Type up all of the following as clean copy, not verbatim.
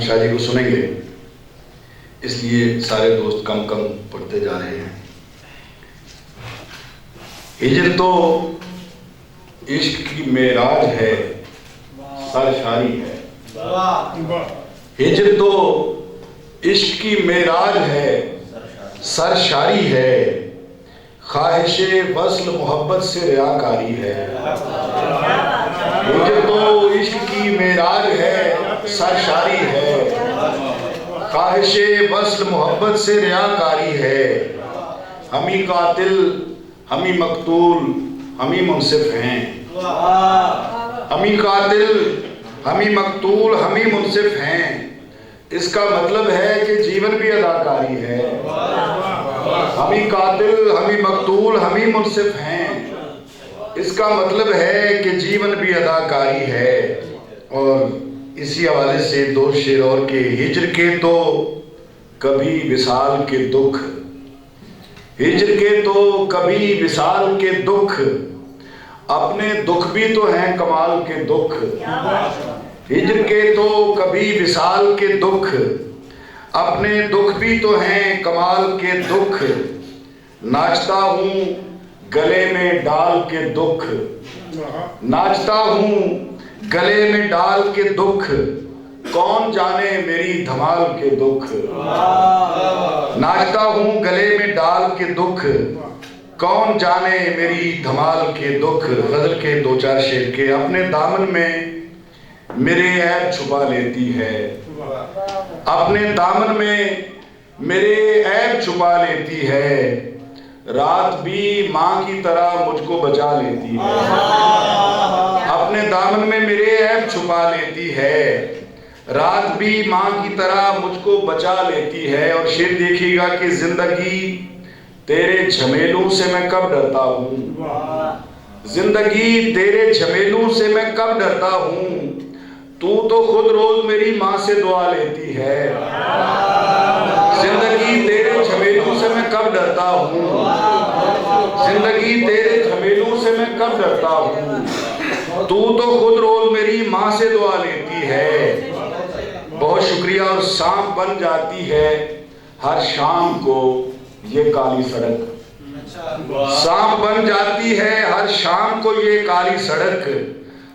شاہ جی کو سنیں گے، اس لیے سارے دوست کم کم پڑھتے جا رہے ہیں۔ ہجر تو عشق کی معراج ہے، سرشاری ہے۔ ہجر تو عشق کی معراج ہے، سرشاری ہے۔ خواہش وصل محبت سے ریاکاری ہے۔ ہجر تو عشق کی معراج ہے، سرشاری ہے۔ خواہش وصل محبت سے ریاکاری ہے۔ ہمیں قاتل ہمیں مقتول ہمیں منصف ہیں۔ ہمیں قاتل ہمیں مقتول ہمیں منصف ہیں۔ اس کا مطلب ہے کہ جیون بھی اداکاری ہے۔ ہمیں قاتل ہمیں مقتول ہمیں منصف ہیں، اس کا مطلب ہے کہ جیون بھی اداکاری ہے۔ اور اسی حوالے سے دو شعر اور کے، ہجر کے تو کبھی وصال کے دکھ، ہجر کے تو کبھی وصال کے دکھ، اپنے دکھ بھی تو ہیں کمال کے دکھ۔ ہجر کے تو کبھی وصال کے دکھ، اپنے دکھ بھی تو ہیں کمال کے دکھ۔ ناچتا ہوں گلے میں ڈال کے دکھ، ناچتا ہوں گلے میں ڈال کے دکھ، کون جانے میری دھمال کے دکھ۔ ناچتا ہوں گلے میں ڈال کے دکھ، کون جانے میری دھمال کے دکھ۔ غزل کے دو چار شعر کے، اپنے دامن میں میرے عیب چھپا لیتی ہے، اپنے دامن میں میرے عیب چھپا لیتی ہے، رات بھی ماں کی طرح مجھ کو بچا لیتی ہے۔ اپنے دامن میں میرے عیب چھپا لیتی ہے، رات بھی ماں کی طرح مجھ کو بچا لیتی ہے۔ اور شعر دیکھیے گا کہ زندگی تیرے جھمیلوں سے میں کب ڈرتا ہوں، زندگی تیرے جھمیلوں سے میں کب ڈرتا ہوں، تو خود روز میری ماں سے دعا لیتی ہے۔ زندگی تیرے جھمیلوں سے میں کب ڈرتا ہوں، زندگی تیرے جھمیلوں سے میں کب ڈرتا ہوں، تو خود روز میری ماں سے دعا لیتی ہے۔ بہت شکریہ۔ اور سانپ بن جاتی ہے ہر شام کو یہ کالی سڑک، سانپ بن جاتی ہے ہر شام کو یہ کالی سڑک،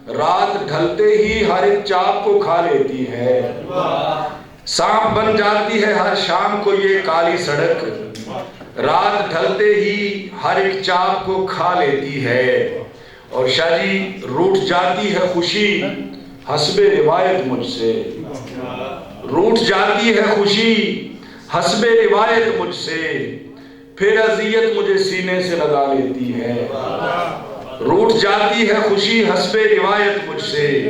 رات ڈھلتے ہی ہر ایک چاپ کو کھا لیتی ہے۔ سانپ بن جاتی ہے ہر شام کو یہ کالی سڑک، رات ڈھلتے ہی ہر ایک چاپ کو کھا لیتی ہے۔ اور شاہ جی، روٹھ جاتی ہے خوشی حسب روایت مجھ سے، روٹھ جاتی ہے خوشی حسب روایت مجھ سے، پھر اذیت مجھے سینے سے لگا لیتی ہے۔ روٹھ جاتی ہے خوشی حسب روایت مجھ سے،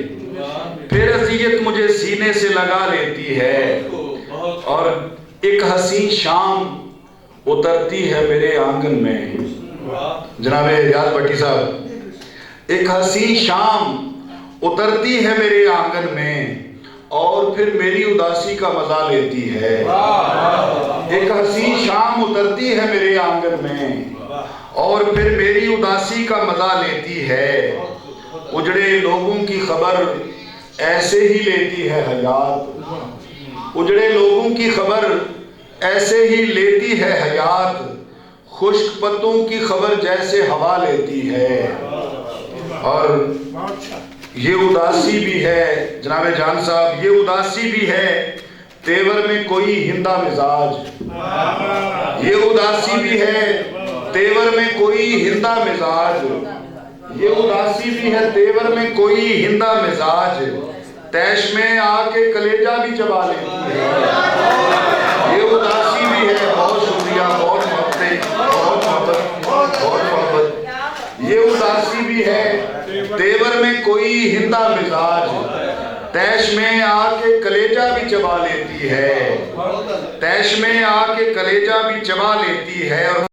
پھر اذیت مجھے سینے سے لگا لیتی ہے۔ اور ایک حسین شام اترتی ہے میرے آنگن میں، جناب ریاض بھٹی صاحب، ایک حسین شام اترتی ہے میرے آنگن میں، اور پھر میری اداسی کا مزہ لیتی ہے۔ ایک حسین شام اترتی ہے میرے آنگن میں، اور پھر میری اداسی کا مزہ لیتی ہے۔ اجڑے لوگوں کی خبر ایسے ہی لیتی ہے حیات، اجڑے لوگوں کی خبر ایسے ہی لیتی ہے حیات، خشک پتوں کی خبر جیسے ہوا لیتی ہے۔ اور یہ اداسی بھی ہے جناب جان صاحب، یہ اداسی بھی ہے تیور میں کوئی ہندہ مزاج، یہ اداسی بھی ہے تیور میں کوئی ہندہ مزاج، یہ اداسی بھی ہے تیور میں کوئی ہندہ مزاج، تیش میں آ کے کلیجہ بھی چبا لیتی ہے۔ یہ اداسی بھی ہے۔ بہت شکریہ، بہت محبت، بہت محبت، بہت محبت۔ یہ اداسی بھی ہے تیور میں کوئی ہندہ مزاج، تیش میں آ کے کلیجہ بھی چبا لیتی ہے، تیش میں آ کے کلیجہ بھی چبا لیتی ہے۔ اور